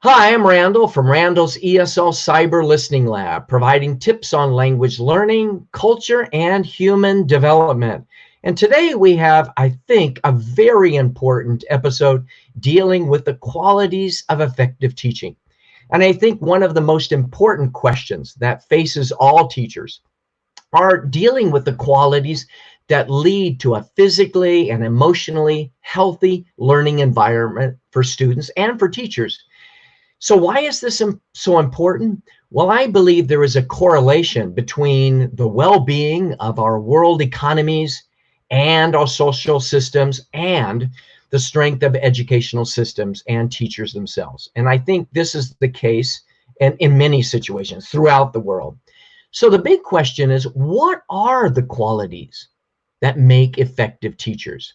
Hi, I'm Randall from Randall's ESL Cyber Listening Lab, providing tips on language learning, culture, and human development. And today we have, I think, a very important episode dealing with the qualities of effective teaching. And I think one of the most important questions that faces all teachers are dealing with the qualities that lead to a physically and emotionally healthy learning environment for students and for teachers. So why is this so important? Well, I believe there is a correlation between the well-being of our world economies and our social systems and the strength of educational systems and teachers themselves. And I think this is the case in many situations throughout the world. So the big question is, what are the qualities that make effective teachers?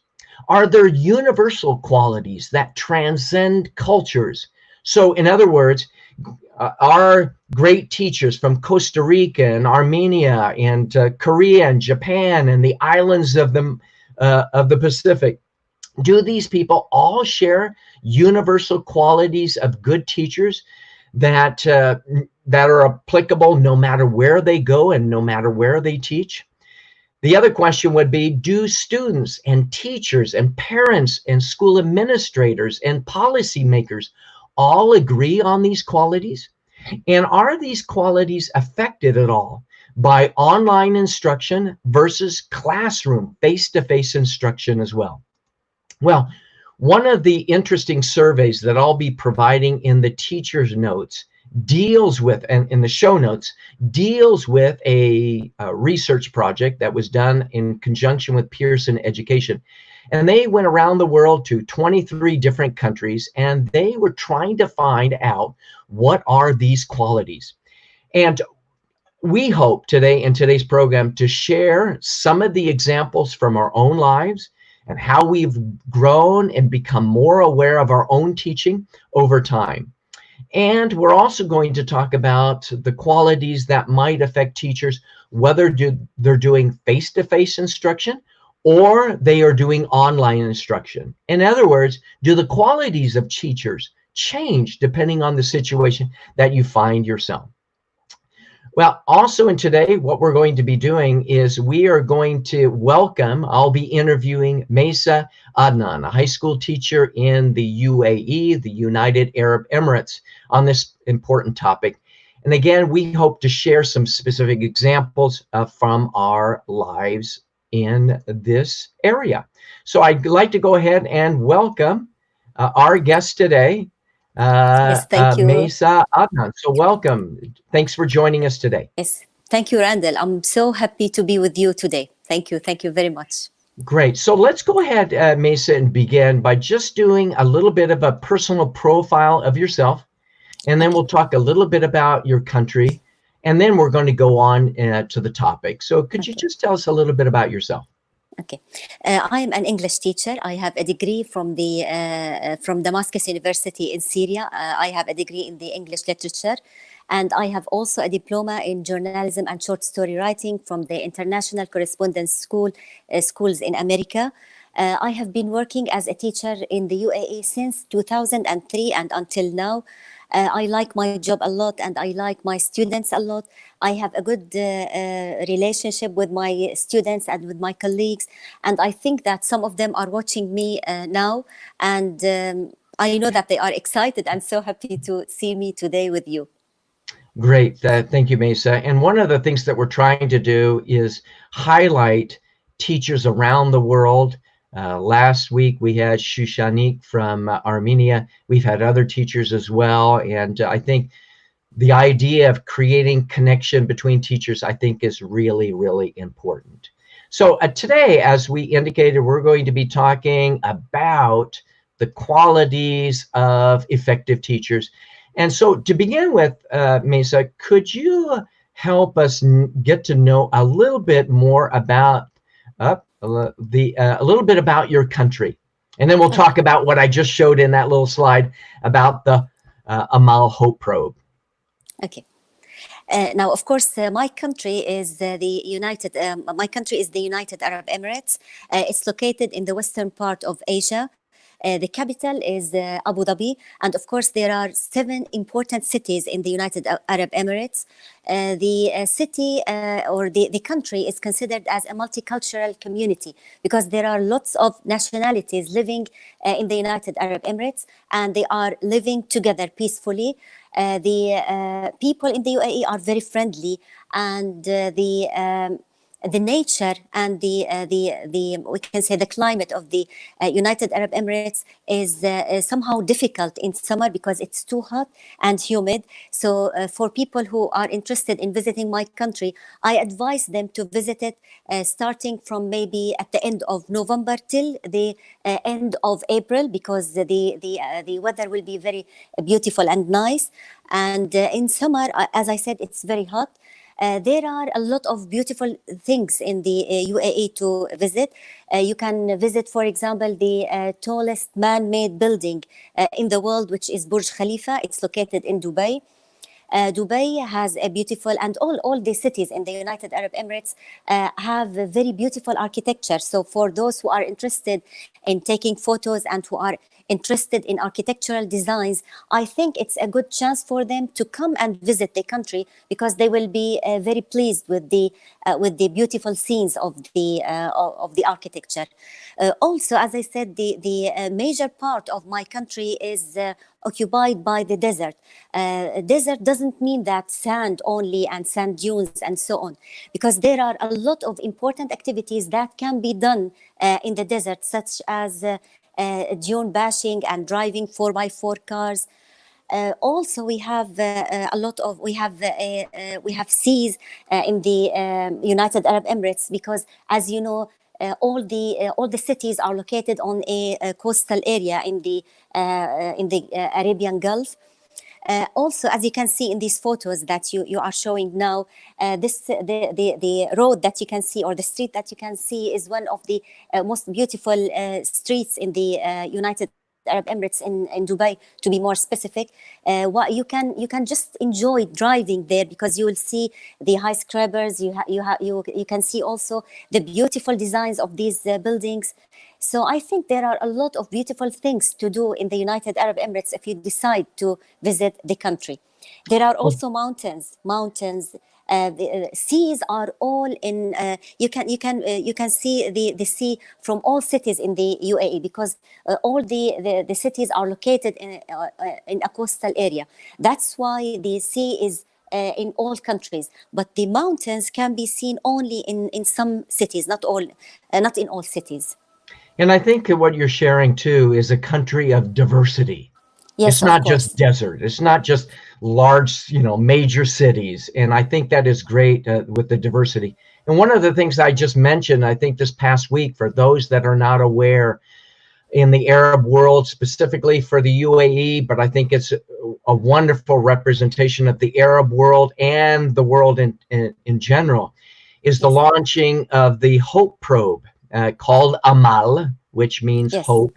Are there universal qualities that transcend cultures? So in other words, our great teachers from Costa Rica and Armenia and Korea and Japan and the islands of the Pacific, do these people all share universal qualities of good teachers that are applicable no matter where they go and no matter where they teach? The other question would be, do students and teachers and parents and school administrators and policymakers all agree on these qualities? And are these qualities affected at all by online instruction versus classroom, face-to-face instruction as well? Well, one of the interesting surveys that I'll be providing in the teacher's notes deals with, and in the show notes, deals with a research project that was done in conjunction with Pearson Education. And they went around the world to 23 different countries, and they were trying to find out what are these qualities. And we hope today in today's program to share some of the examples from our own lives and how we've grown and become more aware of our own teaching over time. And we're also going to talk about the qualities that might affect teachers, whether they're doing face-to-face instruction or they are doing online instruction. In other words, do the qualities of teachers change depending on the situation that you find yourself? Well, also in today, what we're going to be doing is we are going to welcome, I'll be interviewing Maysa Adnan, a high school teacher in the UAE, the United Arab Emirates, on this important topic. And again, we hope to share some specific examples from our lives in this area. So I'd like to go ahead and welcome our guest today, Yes, thank you. Maysa Adnan. So welcome. Thanks for joining us today. Yes, thank you, Randall. I'm so happy to be with you today. Thank you. Thank you very much. Great. So let's go ahead, Maysa, and begin by just doing a little bit of a personal profile of yourself. And then we'll talk a little bit about your country. And then we're going to go on to the topic. So could you just tell us a little bit about yourself? Okay, I am an English teacher. I have a degree from Damascus University in Syria. I have a degree in the English literature, and I have also a diploma in journalism and short story writing from the International Correspondence schools in America. I have been working as a teacher in the UAE since 2003 and until now. I like my job a lot and I like my students a lot. I have a good relationship with my students and with my colleagues. And I think that some of them are watching me now. And I know that they are excited and so happy to see me today with you. Great. Thank you, Maysa. And one of the things that we're trying to do is highlight teachers around the world. Last week we had Shushanik from Armenia. We've had other teachers as well. And I think the idea of creating connection between teachers, I think, is really, really important. So today, as we indicated, we're going to be talking about the qualities of effective teachers. And so to begin with, Maysa, could you help us get to know a little bit more about a little bit about your country, and then we'll talk about what I just showed in that little slide about the Amal Hope probe. Okay. Now, of course, my country is the United Arab Emirates. It's located in the western part of Asia. The capital is Abu Dhabi, and of course there are 7 important cities in the United Arab Emirates. The city or the country is considered as a multicultural community because there are lots of nationalities living in the United Arab Emirates, and they are living together peacefully. The people in the UAE are very friendly, and the nature and the we can say the climate of the United Arab Emirates is somehow difficult in summer because it's too hot and humid. So for people who are interested in visiting my country, I advise them to visit it starting from maybe at the end of November till the end of April, because the weather will be very beautiful and nice. And in summer, as I said, it's very hot. There are a lot of beautiful things in the UAE to visit. You can visit, for example, the tallest man-made building in the world, which is Burj Khalifa. It's located in Dubai. Dubai has a beautiful, and all the cities in the United Arab Emirates have a very beautiful architecture. So for those who are interested in taking photos and who are interested in architectural designs, I think it's a good chance for them to come and visit the country, because they will be very pleased with the beautiful scenes of the architecture. Also, as I said, the major part of my country is occupied by the desert. Desert doesn't mean that sand only and sand dunes and so on, because there are a lot of important activities that can be done in the desert, such as dune bashing and driving 4x4 cars. Also, we have we have seas in the United Arab Emirates, because, as you know, all the cities are located on a coastal area in the Arabian Gulf. Also, as you can see in these photos that you are showing now, the road that you can see, or the street that you can see, is one of the most beautiful streets in the United Arab Emirates, in Dubai, to be more specific. You can just enjoy driving there, because you will see the high skyscrapers. You can see also the beautiful designs of these buildings. So I think there are a lot of beautiful things to do in the United Arab Emirates if you decide to visit the country. There are also mountains. The seas are all in. You can see the sea from all cities in the UAE, because all the cities are located in a coastal area. That's why the sea is in all countries, but the mountains can be seen only in some cities, not in all cities. And I think that what you're sharing too is a country of diversity. It's Yes, of not just course. desert. It's not just large, major cities. And I think that is great with the diversity. And one of the things I just mentioned, I think this past week, for those that are not aware, in the Arab world, specifically for the UAE, but I think it's a wonderful representation of the Arab world and the world in general, is the Yes, launching of the Hope probe, called Amal, which means yes, hope.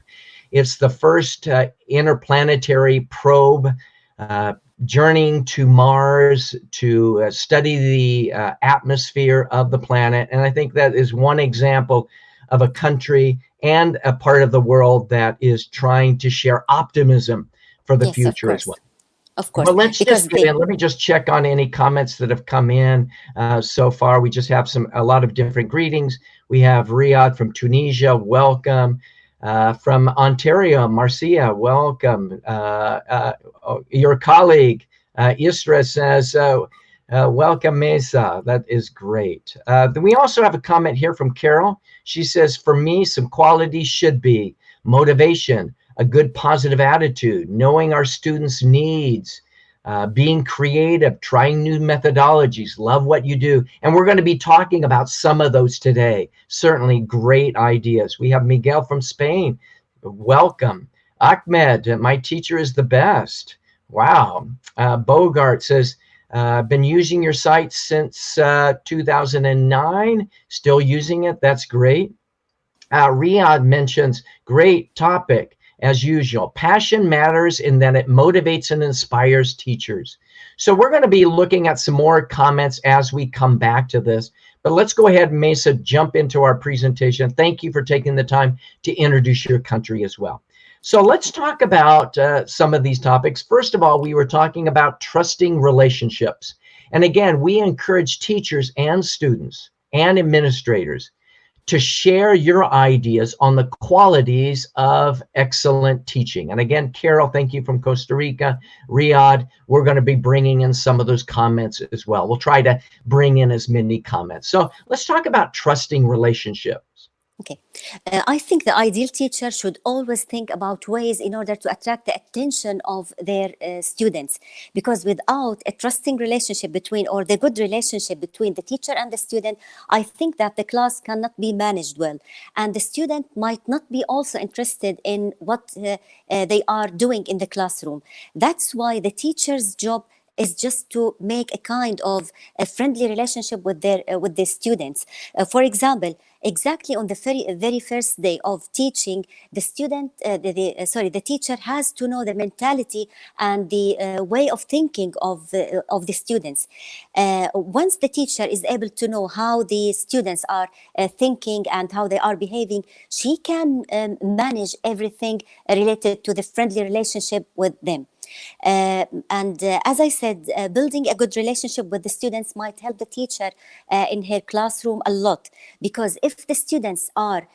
It's the first interplanetary probe journeying to Mars to study the atmosphere of the planet. And I think that is one example of a country and a part of the world that is trying to share optimism for the yes, of future as course, well. of course, But let's because just get the in. Let me just check on any comments that have come in so far. We just have a lot of different greetings. We have Riyadh from Tunisia, welcome. From Ontario, Marcia, welcome. Your colleague, Isra, says, welcome, Maysa. That is great. Then we also have a comment here from Carol. She says, for me, some qualities should be motivation, a good positive attitude, knowing our students' needs, being creative, trying new methodologies, love what you do. And we're going to be talking about some of those today. Certainly great ideas. We have Miguel from Spain. Welcome. Ahmed, my teacher is the best. Wow. Bogart says, been using your site since 2009, still using it. That's great. Riyadh mentions, great topic. As usual, passion matters in that it motivates and inspires teachers. So we're going to be looking at some more comments as we come back to this. But let's go ahead, Maysa, jump into our presentation. Thank you for taking the time to introduce your country as well. So let's talk about some of these topics. First of all, we were talking about trusting relationships. And again, we encourage teachers and students and administrators to share your ideas on the qualities of excellent teaching. And again, Carol, thank you from Costa Rica. Riyadh, we're going to be bringing in some of those comments as well. We'll try to bring in as many comments. So let's talk about trusting relationships. Okay. I think the ideal teacher should always think about ways in order to attract the attention of their students. Because without a trusting relationship between, or the good relationship between the teacher and the student, I think that the class cannot be managed well. And the student might not be also interested in what they are doing in the classroom. That's why the teacher's job is just to make a kind of a friendly relationship with their students. For example, exactly on the very first day of teaching, the student, the teacher has to know the mentality and the way of thinking of the students. Once the teacher is able to know how the students are thinking and how they are behaving, she can manage everything related to the friendly relationship with them. As I said, building a good relationship with the students might help the teacher in her classroom a lot, because if the students are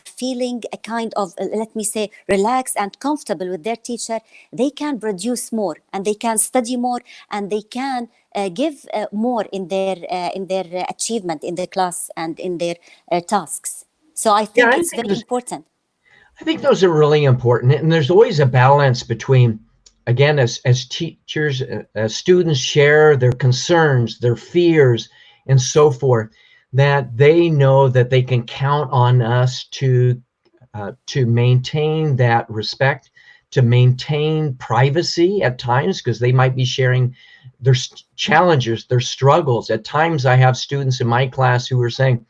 feeling a kind of, let me say, relaxed and comfortable with their teacher, they can produce more and they can study more and they can give more in their achievement in the class and in their tasks. So I think it's very important. I think those are really important. And there's always a balance between, again, as teachers, as students share their concerns, their fears, and so forth, that they know that they can count on us to maintain that respect, to maintain privacy at times, because they might be sharing their challenges, their struggles. At times I have students in my class who are saying,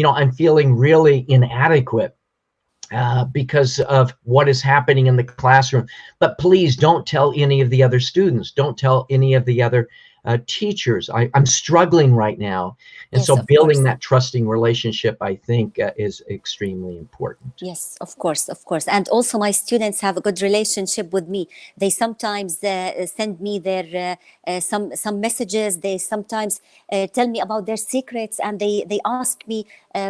I'm feeling really inadequate because of what is happening in the classroom. But please don't tell any of the other students. Don't tell any of the other teachers. I'm struggling right now. And yes, so building course. that trusting relationship, I think, is extremely important. Yes, of course, of course. And also my students have a good relationship with me. They sometimes send me their some messages. They sometimes tell me about their secrets, and they ask me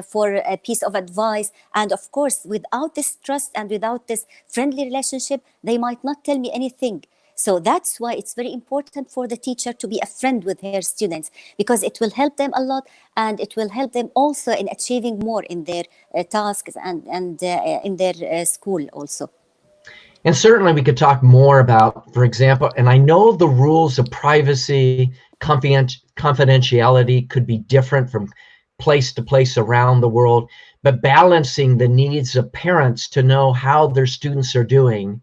for a piece of advice. And of course, without this trust and without this friendly relationship, they might not tell me anything. So that's why it's very important for the teacher to be a friend with her students, because it will help them a lot, and it will help them also in achieving more in their tasks and in their school also. And certainly we could talk more about, for example, and I know the rules of privacy, confidentiality could be different from place to place around the world, but balancing the needs of parents to know how their students are doing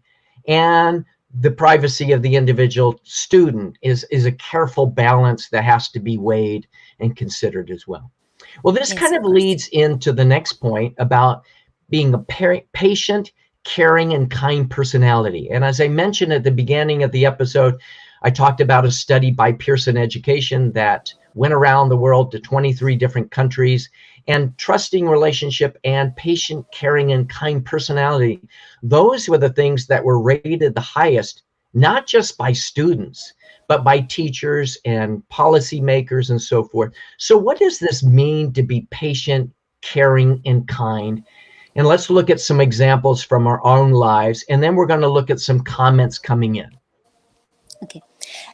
and the privacy of the individual student is a careful balance that has to be weighed and considered as well. Well, this kind of leads into the next point about being a patient, caring, and kind personality. And as I mentioned at the beginning of the episode, I talked about a study by Pearson Education that went around the world to 23 different countries, and trusting relationship and patient, caring, and kind personality. Those were the things that were rated the highest, not just by students, but by teachers and policymakers and so forth. So what does this mean to be patient, caring, and kind? And let's look at some examples from our own lives, and then we're going to look at some comments coming in. Okay.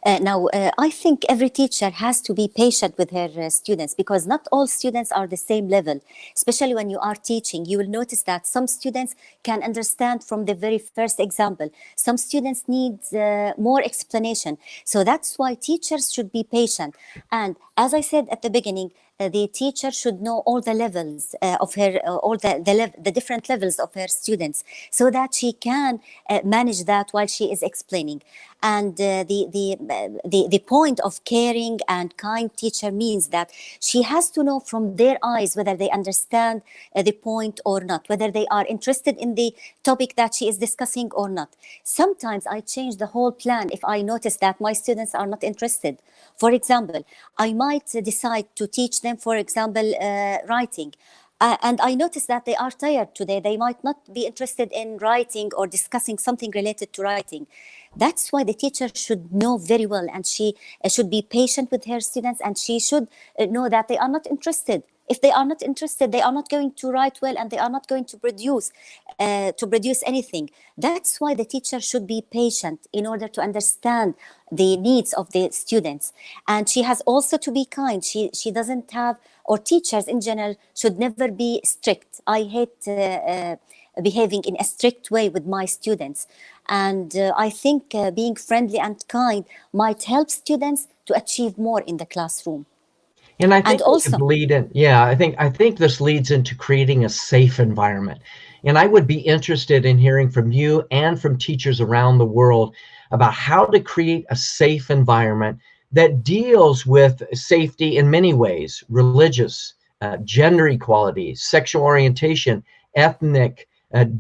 Now, I think every teacher has to be patient with her students, because not all students are the same level. Especially when you are teaching, you will notice that some students can understand from the very first example. Some students need more explanation. So that's why teachers should be patient. And as I said at the beginning, the teacher should know all the levels of her, all the different levels of her students, so that she can manage that while she is explaining. And the point of caring and kind teacher means that she has to know from their eyes whether they understand the point or not, whether they are interested in the topic that she is discussing or not. Sometimes I change the whole plan if I notice that my students are not interested. For example, I might decide to teach them, for example, writing. And I noticed that they are tired today. They might not be interested in writing or discussing something related to writing. That's why the teacher should know very well, and she should be patient with her students, and she should know that they are not interested. If they are not interested, they are not going to write well, and they are not going to produce anything. That's why the teacher should be patient in order to understand the needs of the students. And she has also to be kind. She doesn't have, or teachers in general should never be strict. I hate behaving in a strict way with my students. And I think being friendly and kind might help students to achieve more in the classroom. And I And think this could also, lead in, yeah, I think this leads into creating a safe environment. And I would be interested in hearing from you and from teachers around the world about how to create a safe environment that deals with safety in many ways: religious, gender equality, sexual orientation, ethnic,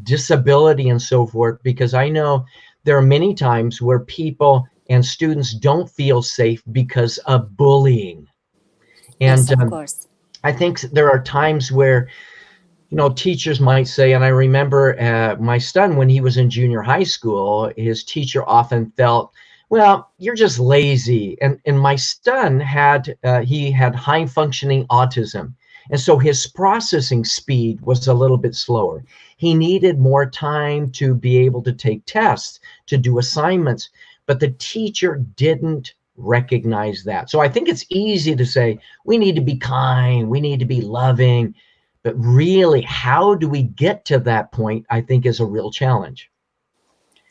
disability, and so forth. Because I know there are many times where people and students don't feel safe because of bullying. yes, And of course. I think there are times where, teachers might say, and I remember my son, when he was in junior high school, his teacher often felt, well, you're just lazy. And my son he had high functioning autism. And so his processing speed was a little bit slower. He needed more time to be able to take tests, to do assignments, but the teacher didn't recognize that. So I think it's easy to say, we need to be kind, we need to be loving, but really, how do we get to that point, I think, is a real challenge.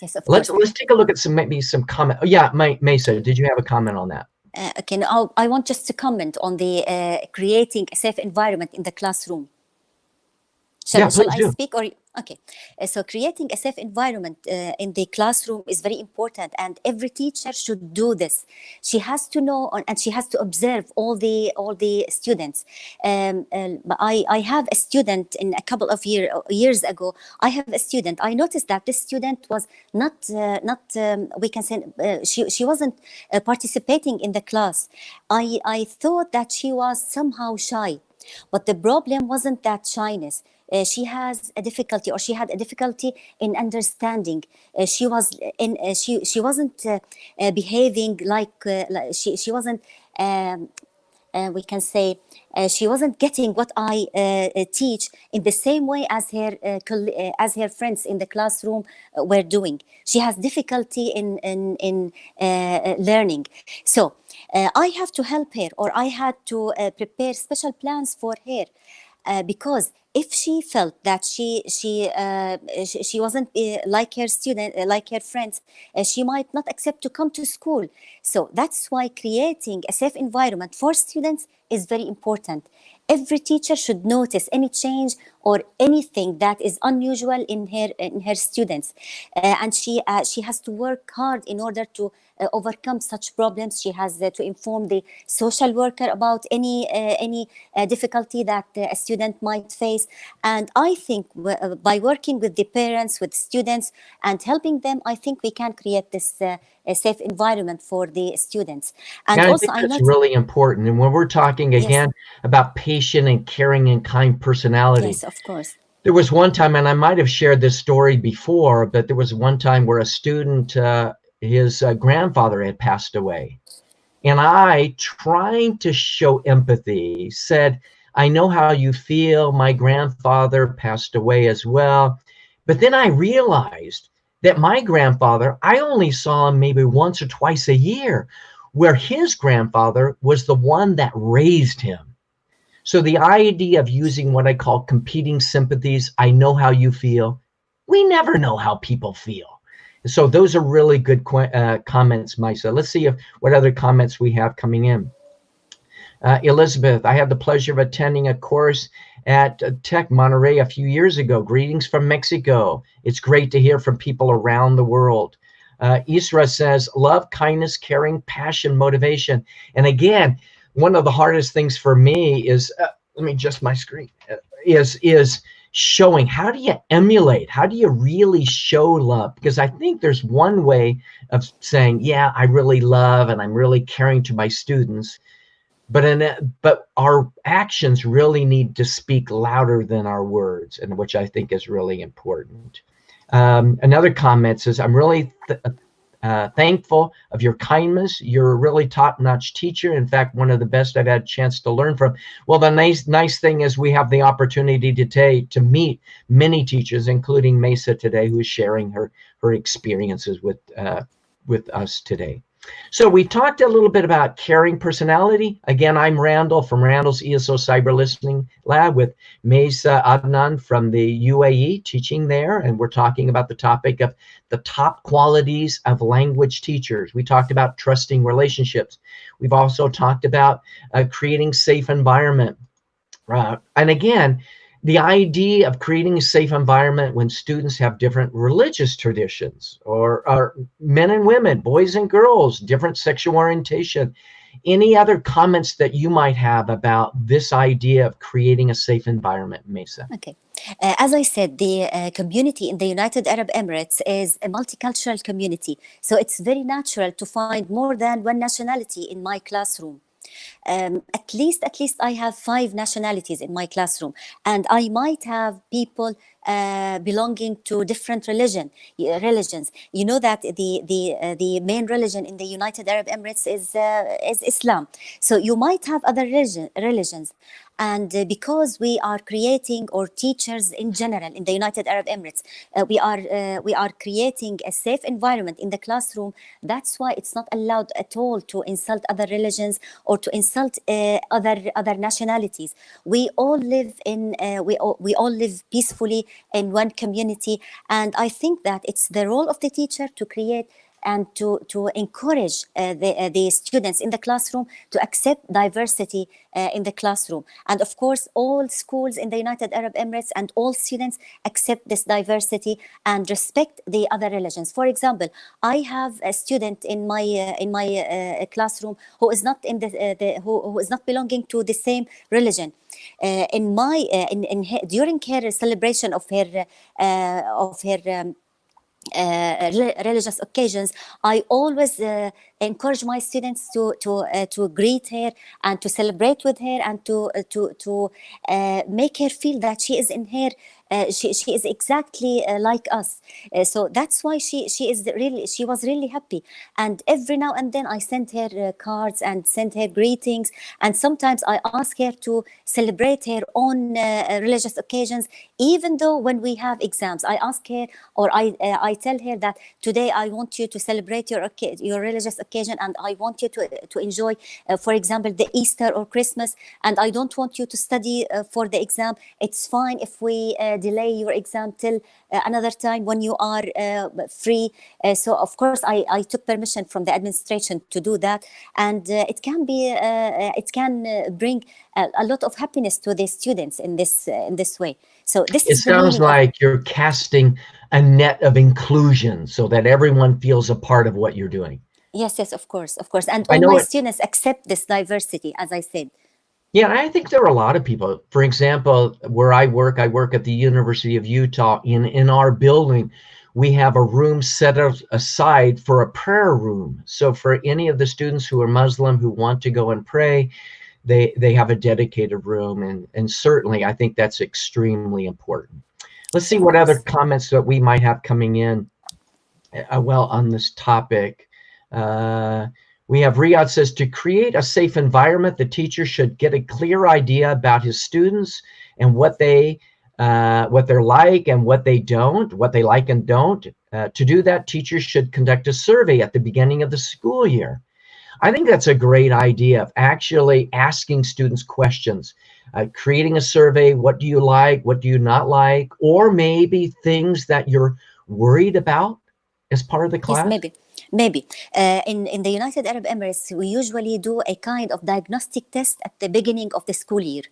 Yes, of Let's course. let's take a look at some comment. Oh, yeah, Maysa, did you have a comment on that? Okay, now I want just to comment on the creating a safe environment in the classroom. Yeah, Shall please I do. speak or okay? So creating a safe environment in the classroom is very important, and every teacher should do this. She has to know and she has to observe all the students. I have a student in a couple of years ago. I have a student. I noticed that this student was not we can say she wasn't participating in the class. I thought that she was somehow shy. But the problem wasn't that shyness. She has a difficulty, or she had a difficulty in understanding. She wasn't behaving like she wasn't. We can say she wasn't getting what I teach in the same way as her friends in the classroom were doing. She has difficulty in learning. So I have to help her, or I had to prepare special plans for her. Because if she felt that she wasn't like her student, like her friends, she might not accept to come to school. So that's why creating a safe environment for students is very important. Every teacher should notice any change or anything that is unusual in her students, and she has to work hard in order to overcome such problems. She has to inform the social worker about any difficulty that a student might face. And I think by working with the parents, with students, and helping them, I think we can create this a safe environment for the students. And And I also, think I that's not really important. And when we're talking yes, again about patient and caring and kind personality, yes, of course. there was one time, and I might have shared this story before, but there was one time where a student, his grandfather had passed away. And I, trying to show empathy, said, I know how you feel. My grandfather passed away as well. But then I realized that my grandfather, I only saw him maybe once or twice a year, where his grandfather was the one that raised him. So the idea of using what I call competing sympathies, I know how you feel. We never know how people feel. So those are really good comments, Misa. Let's see what other comments we have coming in. Elizabeth, I had the pleasure of attending a course at Tech Monterey a few years ago. Greetings from Mexico. It's great to hear from people around the world. Isra says, love, kindness, caring, passion, motivation. And again, one of the hardest things for me is, let me adjust my screen, is showing. How do you emulate? How do you really show love? Because I think there's one way of saying, yeah, I really love and I'm really caring to my students. but our actions really need to speak louder than our words, and which I think is really important. Another comment says, I'm really thankful of your kindness. You're a really top-notch teacher. In fact, one of the best I've had a chance to learn from. Well, the nice thing is we have the opportunity today to meet many teachers, including Maysa today, who is sharing her experiences with us today. So we talked a little bit about caring personality. Again, I'm Randall from Randall's ESO Cyber Listening Lab with Maysa Adnan from the UAE teaching there. And we're talking about the topic of the top qualities of language teachers. We talked about trusting relationships. We've also talked about creating safe environment. And again, the idea of creating a safe environment when students have different religious traditions, or men and women, boys and girls, different sexual orientation. Any other comments that you might have about this idea of creating a safe environment, Maysa? Okay. As I said, the community in the United Arab Emirates is a multicultural community. So it's very natural to find more than one nationality in my classroom. At least I have 5 nationalities in my classroom, and I might have people belonging to different religions. You know that the main religion in the United Arab Emirates is Islam. So you might have other religions. And because we are creating, or teachers in general in the United Arab Emirates, we are creating a safe environment in the classroom. That's why it's not allowed at all to insult other religions or to insult other nationalities. We all live we all live peacefully in one community, and I think that it's the role of the teacher to create and to encourage the students in the classroom to accept diversity in the classroom. And of course, all schools in the United Arab Emirates and all students accept this diversity and respect the other religions. For example, I have a student in my classroom who is not who is not belonging to the same religion. During her celebration of her religious occasions, I always encourage my students to greet her and to celebrate with her and to make her feel that she is in her she is exactly like us. So that's why she was really happy. And every now and then I send her cards and send her greetings, and sometimes I ask her to celebrate her own religious occasions, even though when we have exams. I ask her, or I tell her that today I want you to celebrate your religious occasion, and I want you to enjoy, for example, the Easter or Christmas, and I don't want you to study for the exam. It's fine if we delay your exam till another time when you are free. So of course I took permission from the administration to do that, and it can bring a lot of happiness to the students in this way. So this It sounds like you're casting a net of inclusion so that everyone feels a part of what you're doing. Yes, of course. And all my students accept this diversity, as I said. Yeah, I think there are a lot of people. For example, where I work at the University of Utah. In our building, we have a room set aside for a prayer room. So for any of the students who are Muslim who want to go and pray, they have a dedicated room. And certainly I think that's extremely important. Let's see what other comments that we might have coming in on this topic. We have Riyadh says, to create a safe environment, the teacher should get a clear idea about his students and what they're like and what they like and don't. To do that, teachers should conduct a survey at the beginning of the school year. I think that's a great idea of actually asking students questions, creating a survey. What do you like? What do you not like? Or maybe things that you're worried about as part of the class? Yes, maybe. In the United Arab Emirates, we usually do a kind of diagnostic test at the beginning of the school year,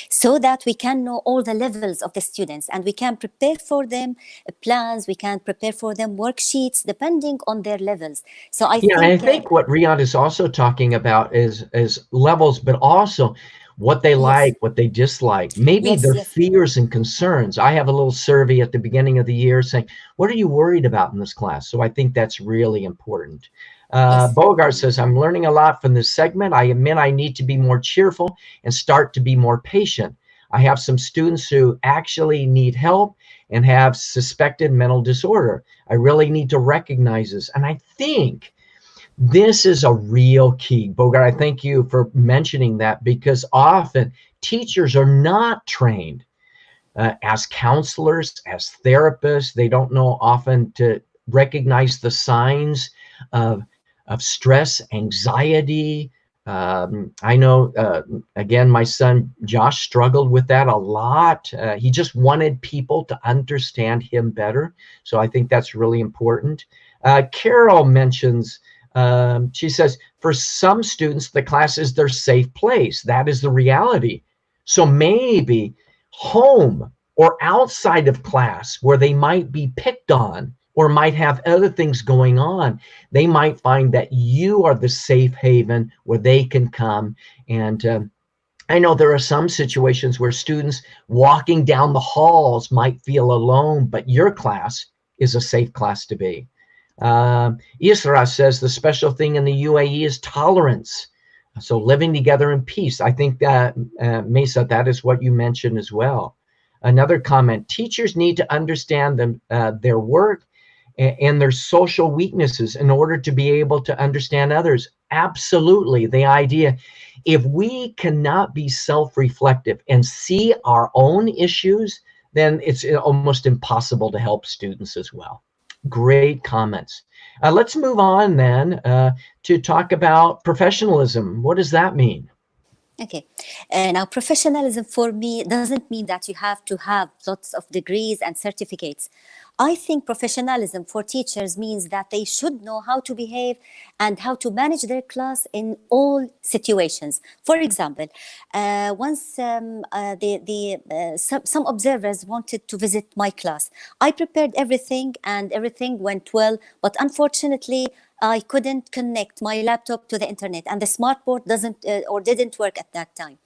so that we can know all the levels of the students, and we can prepare for them plans, we can prepare for them worksheets depending on their levels. So I think what Riyadh is also talking about is levels, but also what they Yes, like, what they dislike, maybe yes, their yes, fears and concerns. I have a little survey at the beginning of the year saying, what are you worried about in this class? So I think that's really important. yes. Bogart says, I'm learning a lot from this segment. I admit I need to be more cheerful and start to be more patient. I have some students who actually need help and have suspected mental disorder. I really need to recognize this. And I think this is a real key. Bogart, I thank you for mentioning that, because often teachers are not trained as counselors, as therapists. They don't know often to recognize the signs of, of stress, anxiety. I know, again, my son Josh struggled with that a lot. He just wanted people to understand him better. So I think that's really important. Carol mentions, she says, for some students, the class is their safe place. That is the reality. So maybe home or outside of class, where they might be picked on or might have other things going on, they might find that you are the safe haven where they can come. And I know there are some situations where students walking down the halls might feel alone, but your class is a safe class to be. Isra says the special thing in the UAE is tolerance. So living together in peace. I think that, Maysa, that is what you mentioned as well. Another comment, teachers need to understand them, their work and their social weaknesses in order to be able to understand others. Absolutely. The idea, if we cannot be self-reflective and see our own issues, then it's almost impossible to help students as well. Great comments. Let's move on then to talk about professionalism. What does that mean? Okay. Now, professionalism for me doesn't mean that you have to have lots of degrees and certificates. I think professionalism for teachers means that they should know how to behave and how to manage their class in all situations. For example, once some observers wanted to visit my class, I prepared everything and everything went well, but unfortunately, I couldn't connect my laptop to the internet, and the smartboard doesn't or didn't work at that time.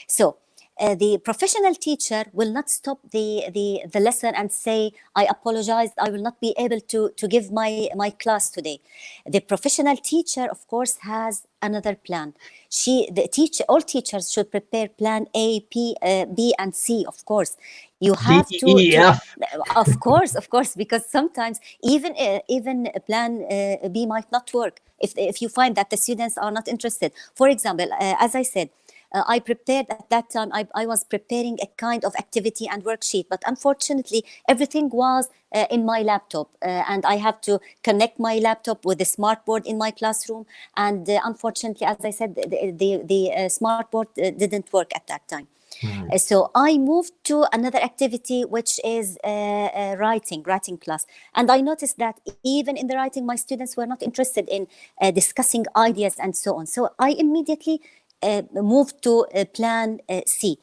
So the professional teacher will not stop the lesson and say, I apologize, I will not be able to give my class today. The professional teacher, of course, has another plan. All teachers should prepare plan A, B, and C, of course. You D, have E, F. of course, because sometimes even plan B might not work if you find that the students are not interested. For example, as I said, I prepared at that time, I was preparing a kind of activity and worksheet, but unfortunately, everything was in my laptop, and I have to connect my laptop with the smartboard in my classroom. And unfortunately, as I said, the smartboard didn't work at that time. So I moved to another activity, which is writing class. And I noticed that even in the writing, my students were not interested in discussing ideas and so on. So I immediately moved to plan C.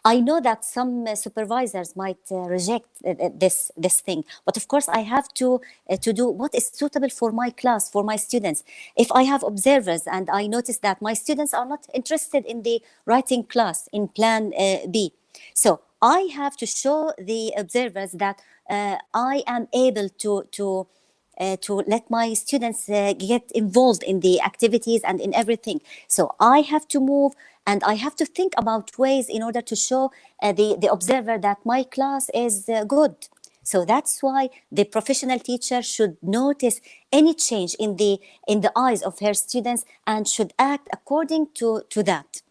I know that some supervisors might reject this thing, but of course I have to do what is suitable for my class, for my students. If I have observers and I notice that my students are not interested in the writing class in plan B, so I have to show the observers that I am able to let my students get involved in the activities and in everything. So I have to move and I have to think about ways in order to show the observer that my class is good. So that's why the professional teacher should notice any change in the eyes of her students and should act according to that.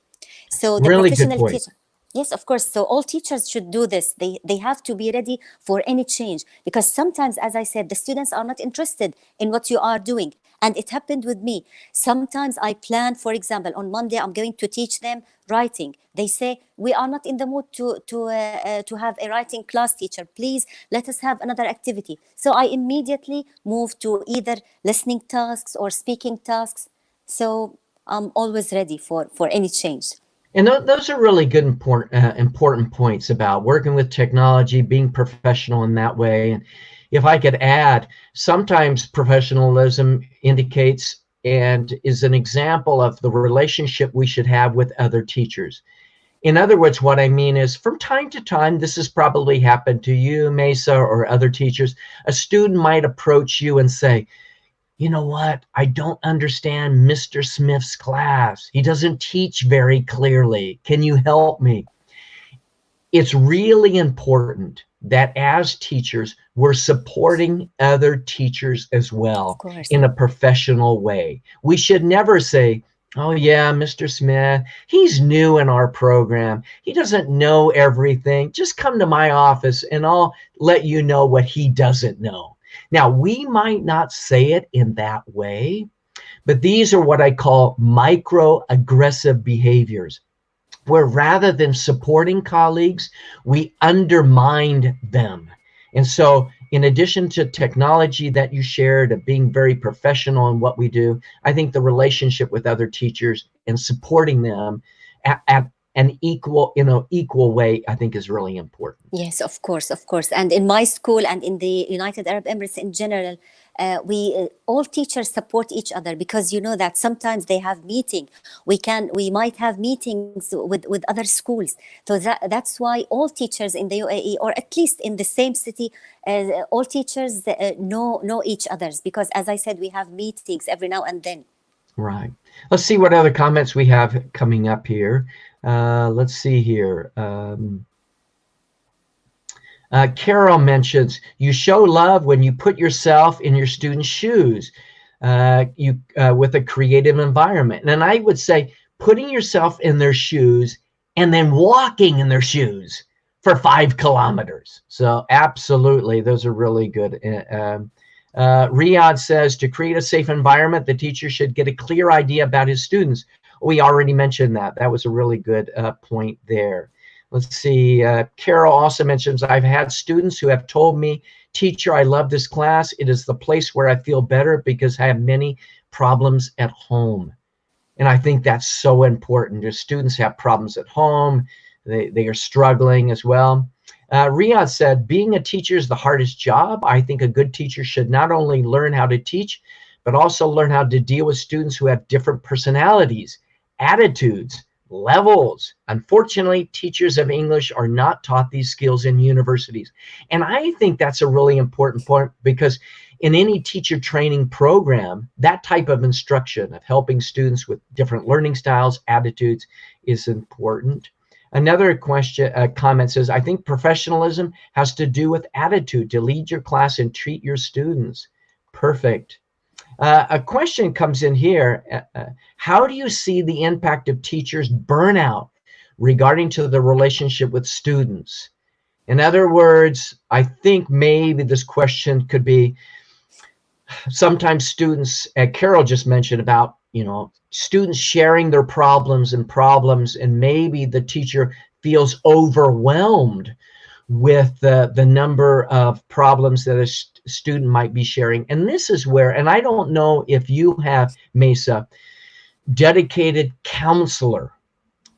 So the Really good professional point. teacher. Yes, of course. So all teachers should do this. They have to be ready for any change, because sometimes, as I said, the students are not interested in what you are doing. And it happened with me. Sometimes I plan, for example, on Monday, I'm going to teach them writing. They say, we are not in the mood to have a writing class, teacher. Please let us have another activity. So I immediately move to either listening tasks or speaking tasks. So I'm always ready for any change. And those are really good, important points about working with technology, being professional in that way. And if I could add, sometimes professionalism indicates and is an example of the relationship we should have with other teachers. In other words, what I mean is from time to time, this has probably happened to you, Maysa, or other teachers. A student might approach you and say, you know what? I don't understand Mr. Smith's class. He doesn't teach very clearly. Can you help me? It's really important that as teachers, we're supporting other teachers as Of well course. in a professional way. We should never say, oh yeah, Mr. Smith, he's new in our program. He doesn't know everything. Just come to my office and I'll let you know what he doesn't know. Now, we might not say it in that way, but these are what I call microaggressive behaviors, where rather than supporting colleagues, we undermined them. And so, in addition to technology that you shared of being very professional in what we do, I think the relationship with other teachers and supporting them at an equal way, I think is really important. Yes, of course, of course. And in my school and in the United Arab Emirates in general, we all teachers support each other, because you know that sometimes they have meeting. We might have meetings with other schools. So that's why all teachers in the UAE, or at least in the same city, all teachers know each others, because as I said, we have meetings every now and then. Right. Let's see what other comments we have coming up here. Let's see here. Carol mentions, you show love when you put yourself in your students' shoes with a creative environment. And I would say putting yourself in their shoes and then walking in their shoes for 5 kilometers. So absolutely, those are really good. Riyadh says, to create a safe environment, the teacher should get a clear idea about his students. We already mentioned that. That was a really good point there. Let's see. Carol also mentions, I've had students who have told me, teacher, I love this class. It is the place where I feel better because I have many problems at home. And I think that's so important. Your students have problems at home. They are struggling as well. Riyadh said, being a teacher is the hardest job. I think a good teacher should not only learn how to teach, but also learn how to deal with students who have different personalities, attitudes, levels. Unfortunately, teachers of English are not taught these skills in universities. And I think that's a really important point, because in any teacher training program, that type of instruction of helping students with different learning styles, attitudes is important. Another comment says, I think professionalism has to do with attitude, to lead your class and treat your students. Perfect. A question comes in here. How do you see the impact of teachers' burnout regarding to the relationship with students? In other words, I think maybe this question could be, sometimes students, Carol just mentioned about, students sharing their problems, and maybe the teacher feels overwhelmed with the number of problems that a student might be sharing. And this is where, and I don't know if you have, Maysa, dedicated counselor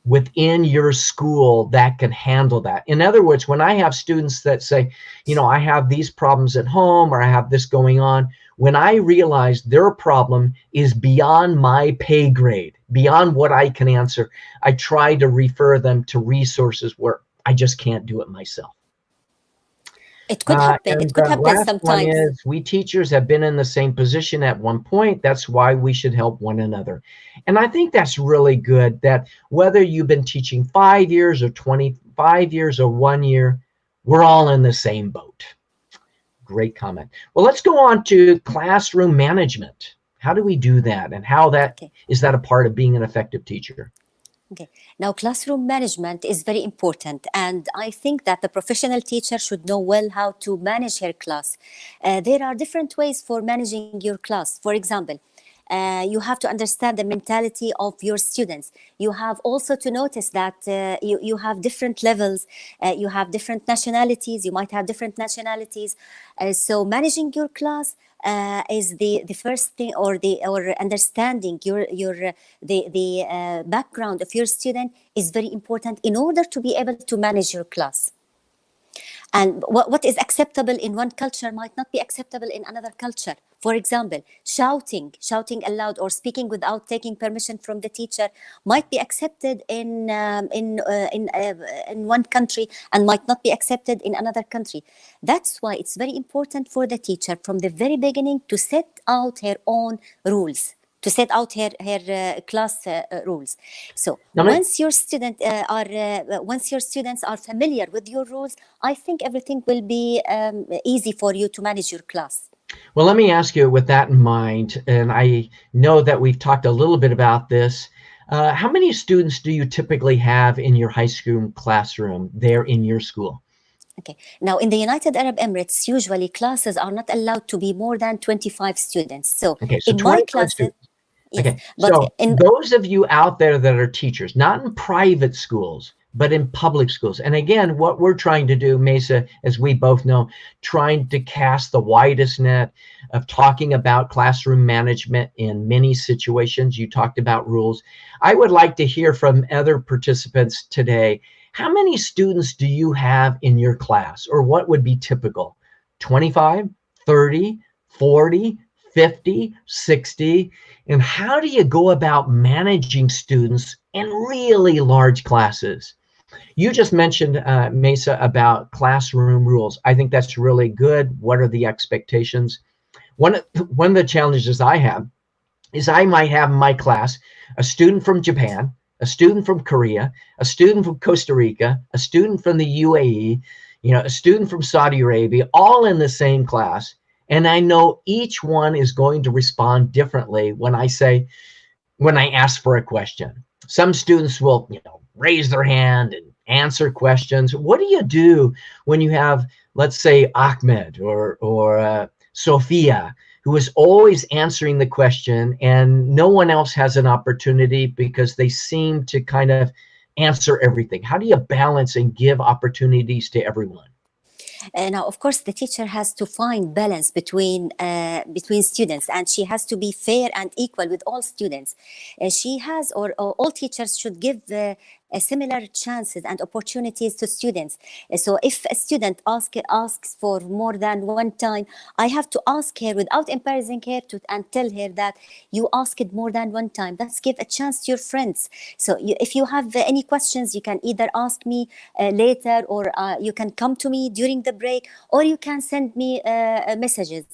within your school that can handle that. In other words, when I have students that say, I have these problems at home, or I have this going on, when I realize their problem is beyond my pay grade, beyond what I can answer, I try to refer them to resources where I just can't do it myself. It could happen. It could happen last one sometimes. is, we teachers have been in the same position at one point. That's why we should help one another. And I think that's really good, that whether you've been teaching 5 years or 25 years or 1 year, we're all in the same boat. Great comment. Well, let's go on to classroom management. How do we do that? And how is that a part of being an effective teacher? Okay. Now, classroom management is very important, and I think that the professional teacher should know well how to manage her class. There are different ways for managing your class. For example, you have to understand the mentality of your students. You have also to notice that you have different levels, you have different nationalities, you might have different nationalities. So managing your class is the first thing, or understanding the background of your student is very important in order to be able to manage your class. And what is acceptable in one culture might not be acceptable in another culture. For example, shouting aloud or speaking without taking permission from the teacher might be accepted in one country and might not be accepted in another country. That's why it's very important for the teacher from the very beginning to set out her own rules, to set out her class rules. So once your students are familiar with your rules, I think everything will be easy for you to manage your class. Well, let me ask you with that in mind, and I know that we've talked a little bit about this. How many students do you typically have in your high school classroom there in your school? Okay. Now, in the United Arab Emirates, usually classes are not allowed to be more than 25 students. So, okay, so in my 25 classes, students. yes, Okay, but so those of you out there that are teachers, not in private schools, but in public schools. And again, what we're trying to do, Maysa, as we both know, trying to cast the widest net of talking about classroom management in many situations. You talked about rules. I would like to hear from other participants today. How many students do you have in your class, or what would be typical? 25, 30, 40, 50, 60? And how do you go about managing students in really large classes? You just mentioned, Maysa, about classroom rules. I think that's really good. What are the expectations? One of the challenges I have is I might have in my class a student from Japan, a student from Korea, a student from Costa Rica, a student from the UAE, a student from Saudi Arabia, all in the same class. And I know each one is going to respond differently when I ask for a question. Some students will, raise their hand and answer questions. What do you do when you have, let's say, Ahmed or Sophia, who is always answering the question and no one else has an opportunity because they seem to kind of answer everything? How do you balance and give opportunities to everyone? Now, of course, the teacher has to find balance between students, and she has to be fair and equal with all students. She has, or all teachers should give similar chances and opportunities to students. So if a student asks for more than one time, I have to ask her without embarrassing her and tell her that you asked more than one time. Let's give a chance to your friends. So if you have any questions, you can either ask me later, or you can come to me during the break, or you can send me messages.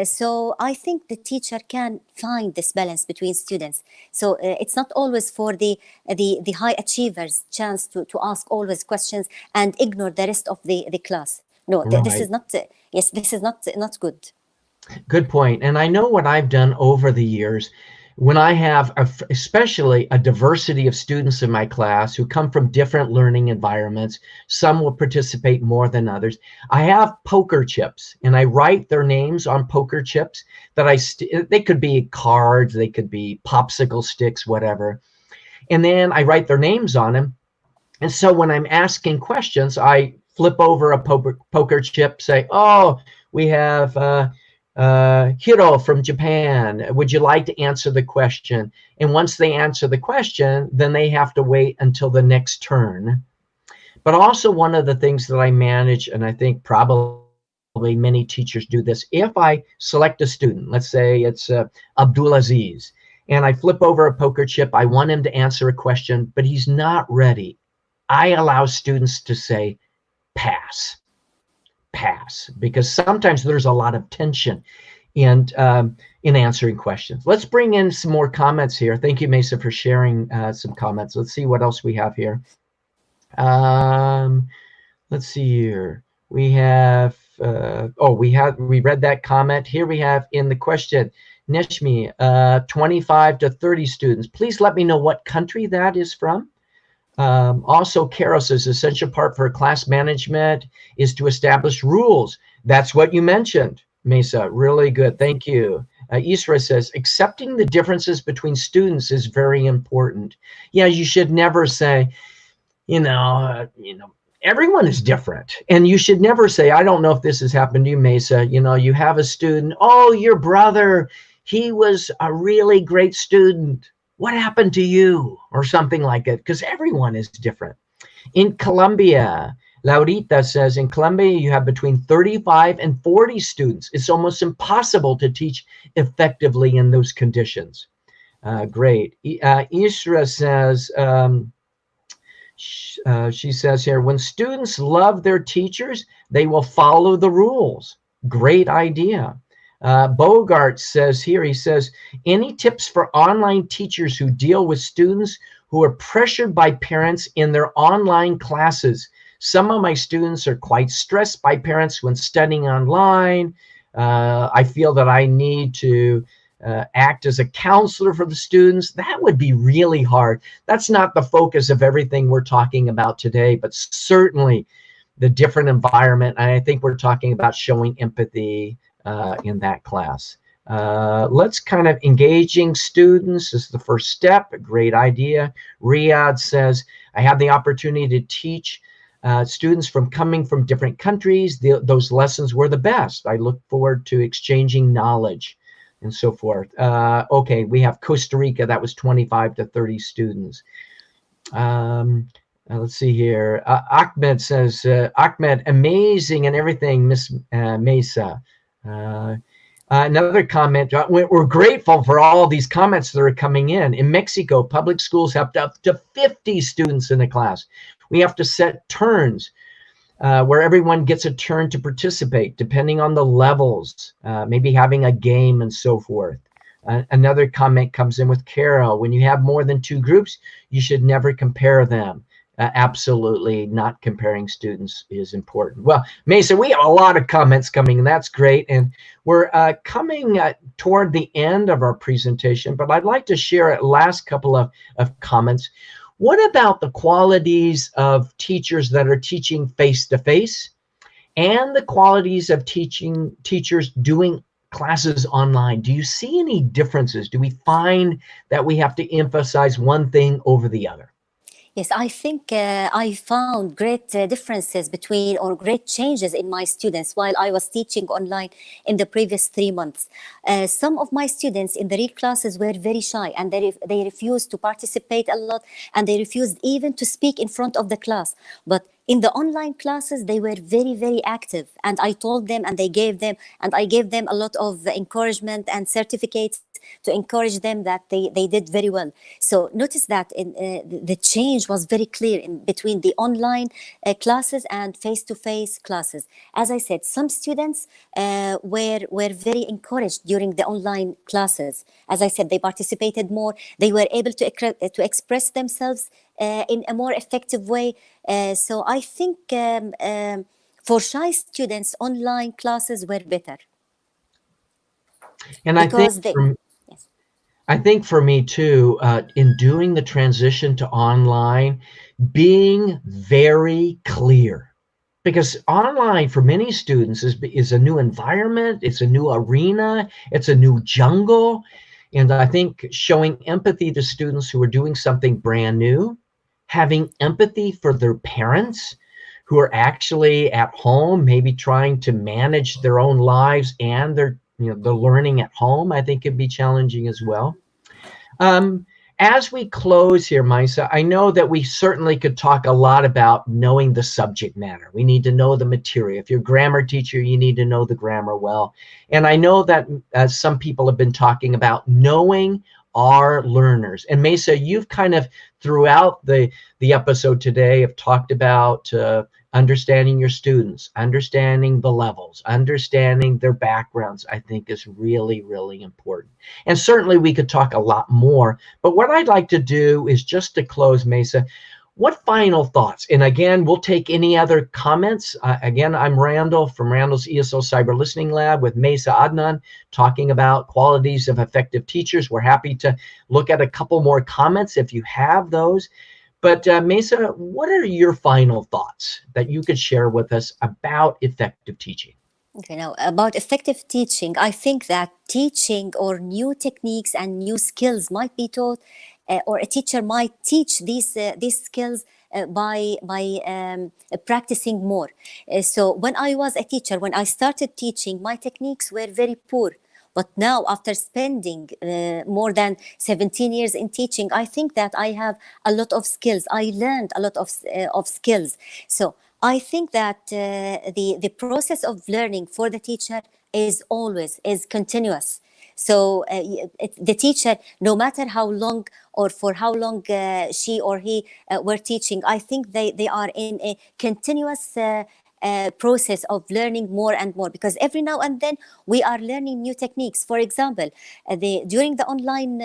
So I think the teacher can find this balance between students. So it's not always for the high achievers chance to ask always questions and ignore the rest of the class. No, this is not, this is not good. Good point. And I know what I've done over the years when I have especially a diversity of students in my class who come from different learning environments. Some will participate more than others. I have poker chips, and I write their names on poker chips that they could be cards, they could be popsicle sticks, whatever. And then I write their names on them. And so when I'm asking questions, I flip over a poker chip, say, oh, we have Hiro from Japan. Would you like to answer the question? And once they answer the question, then they have to wait until the next turn. But also one of the things that I manage, and I think probably many teachers do this, if I select a student, let's say it's Abdulaziz, and I flip over a poker chip, I want him to answer a question, but he's not ready. I allow students to say, pass, because sometimes there's a lot of tension in answering questions. Let's bring in some more comments here. Thank you, Maysa, for sharing some comments. Let's see what else we have here. Let's see here. We have, we read that comment. Here we have in the question, Neshmi, 25 to 30 students. Please let me know what country that is from. Also, Carol says, essential part for class management is to establish rules. That's what you mentioned, Maysa. Really good. Thank you. Isra says, accepting the differences between students is very important. Yeah, you should never say, everyone is different. And you should never say, I don't know if this has happened to you, Maysa. You have a student, oh, your brother, he was a really great student. What happened to you? Or something like it, because everyone is different. In Colombia, Laurita says, in Colombia, you have between 35 and 40 students. It's almost impossible to teach effectively in those conditions. Great. Isra says, she says here, when students love their teachers, they will follow the rules. Great idea. Bogart says here, he says, any tips for online teachers who deal with students who are pressured by parents in their online classes? Some of my students are quite stressed by parents when studying online. I feel that I need to act as a counselor for the students. That would be really hard. That's not the focus of everything we're talking about today, but certainly the different environment. And I think we're talking about showing empathy in that class. Let's kind of engaging students is the first step. A great idea. Riyadh says, I have the opportunity to teach students coming from different countries. Those lessons were the best. I look forward to exchanging knowledge and so forth. Okay, we have Costa Rica. That was 25 to 30 students. Let's see here. Ahmed says, Ahmed, amazing and everything, Ms Misa. Another comment, we're grateful for all these comments that are coming in. In Mexico, public schools have up to 50 students in a class. We have to set turns where everyone gets a turn to participate, depending on the levels, maybe having a game and so forth. Another comment comes in with Carol. When you have more than 2 groups, you should never compare them. Absolutely not comparing students is important. Well, Maysa, we have a lot of comments coming, and that's great. And we're coming toward the end of our presentation, but I'd like to share a last couple of comments. What about the qualities of teachers that are teaching face-to-face and the qualities of teachers doing classes online? Do you see any differences? Do we find that we have to emphasize one thing over the other? Yes, I think I found great differences between or great changes in my students while I was teaching online in the previous 3 months. Some of my students in the real classes were very shy and they refused to participate a lot and they refused even to speak in front of the class. But in the online classes, they were very, very active. And I told them and I gave them a lot of encouragement and certificates to encourage them that they did very well. So notice that the change was very clear in between the online classes and face-to-face classes. As I said, some students were very encouraged during the online classes. As I said, they participated more. They were able to express themselves in a more effective way. So I think for shy students, online classes were better. And I think Because they, yes. I think for me too, in doing the transition to online, being very clear, because online for many students is a new environment, it's a new arena, it's a new jungle. And I think showing empathy to students who are doing something brand new, having empathy for their parents who are actually at home, maybe trying to manage their own lives and the learning at home, I think could be challenging as well. As we close here, Maysa, I know that we certainly could talk a lot about knowing the subject matter. We need to know the material. If you're a grammar teacher, you need to know the grammar well. And I know that some people have been talking about knowing our learners. And Maysa, you've kind of throughout the episode today have talked about understanding your students, understanding the levels, understanding their backgrounds, I think is really, really important. And certainly we could talk a lot more, but what I'd like to do is just to close, Maysa, what final thoughts? And again, we'll take any other comments. Again, I'm Randall from Randall's ESL Cyber Listening Lab with Maysa Adnan, talking about qualities of effective teachers. We're happy to look at a couple more comments if you have those. But Maysa, what are your final thoughts that you could share with us about effective teaching? Okay, now about effective teaching, I think that teaching or new techniques and new skills might be taught, or a teacher might teach these skills by practicing more. So when I was a teacher, when I started teaching, my techniques were very poor. But now, after spending more than 17 years in teaching, I think that I have a lot of skills. I learned a lot of skills. So I think that the process of learning for the teacher is continuous. So the teacher, no matter how long or for how long she or he were teaching, I think they are in a continuous process of learning more and more, because every now and then we are learning new techniques. For example, during the online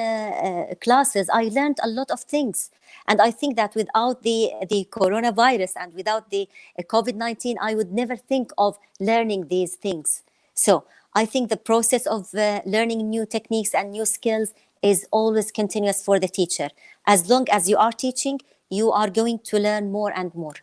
classes, I learned a lot of things. And I think that without the coronavirus and without the COVID-19, I would never think of learning these things. So I think the process of learning new techniques and new skills is always continuous for the teacher. As long as you are teaching, you are going to learn more and more.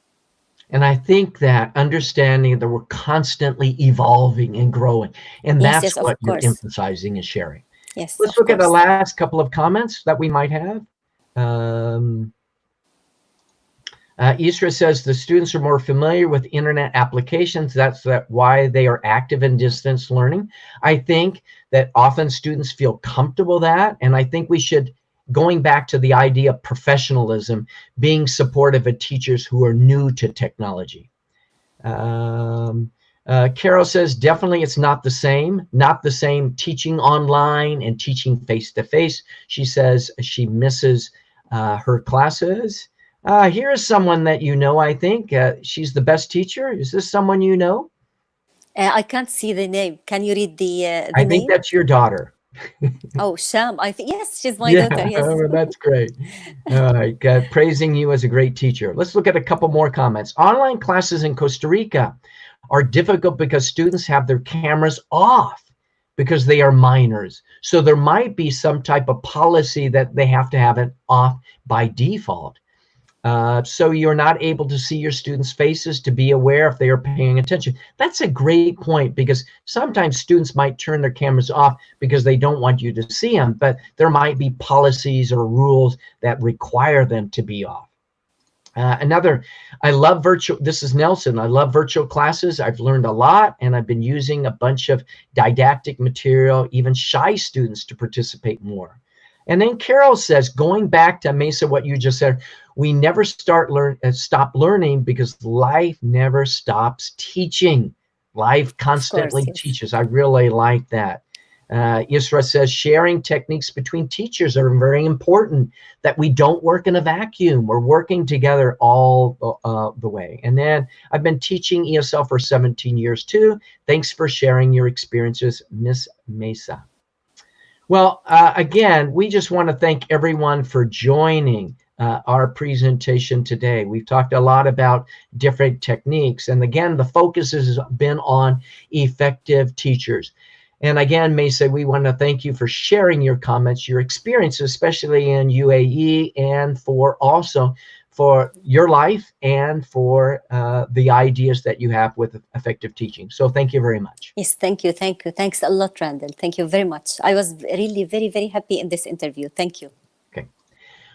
And I think that understanding that we're constantly evolving and growing, and Yes, that's yes, of what you're course. emphasizing and sharing. Yes, Let's of look at the course. last couple of comments that we might have. Isra says the students are more familiar with internet applications. That's why they are active in distance learning. I think that often students feel comfortable that, and I think we should, going back to the idea of professionalism, being supportive of teachers who are new to technology. Carol says, definitely it's not the same teaching online and teaching face-to-face. She says she misses her classes. Here is someone that you know, I think. She's the best teacher. Is this someone you know? I can't see the name. Can you read the I think name? that's your daughter. Oh, Sham. I think yes, she's my Yeah, daughter. Yes. oh, that's great. All right, praising you as a great teacher. Let's look at a couple more comments. Online classes in Costa Rica are difficult because students have their cameras off because they are minors. So there might be some type of policy that they have to have it off by default. So you're not able to see your students' faces to be aware if they are paying attention. That's a great point, because sometimes students might turn their cameras off because they don't want you to see them, but there might be policies or rules that require them to be off. I love virtual, this is Nelson, I love virtual classes. I've learned a lot, and I've been using a bunch of didactic material, even shy students to participate more. And then Carol says, going back to Maysa, what you just said, we never stop learning because life never stops teaching. Life Of course, constantly yes. teaches. I really like that. Isra says, sharing techniques between teachers are very important, that we don't work in a vacuum. We're working together all the way. And then I've been teaching ESL for 17 years too. Thanks for sharing your experiences, Ms Misa. Well, again, we just want to thank everyone for joining our presentation today. We've talked a lot about different techniques. And again, the focus has been on effective teachers. And again, Maysa, we want to thank you for sharing your comments, your experiences, especially in UAE, and for also for your life and for the ideas that you have with effective teaching. So thank you very much. Yes, thank you, thank you. Thanks a lot, Randall. Thank you very much. I was really very, very happy in this interview. Thank you. Okay.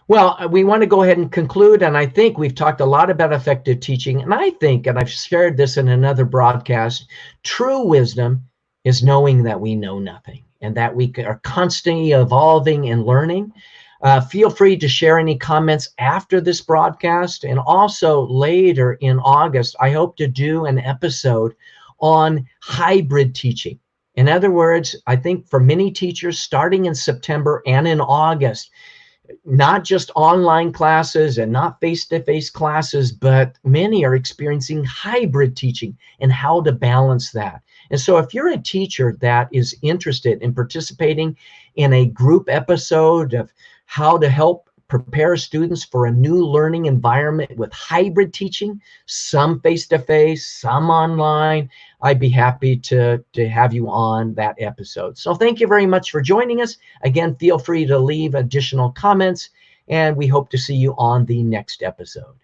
Well, we want to go ahead and conclude, and I think we've talked a lot about effective teaching, and I think, and I've shared this in another broadcast, true wisdom is knowing that we know nothing and that we are constantly evolving and learning. Feel free to share any comments after this broadcast, and also later in August, I hope to do an episode on hybrid teaching. In other words, I think for many teachers, starting in September and in August, not just online classes and not face-to-face classes, but many are experiencing hybrid teaching and how to balance that. And so if you're a teacher that is interested in participating in a group episode of how to help prepare students for a new learning environment with hybrid teaching, some face-to-face, some online, I'd be happy to have you on that episode. So thank you very much for joining us. Again, feel free to leave additional comments, and we hope to see you on the next episode.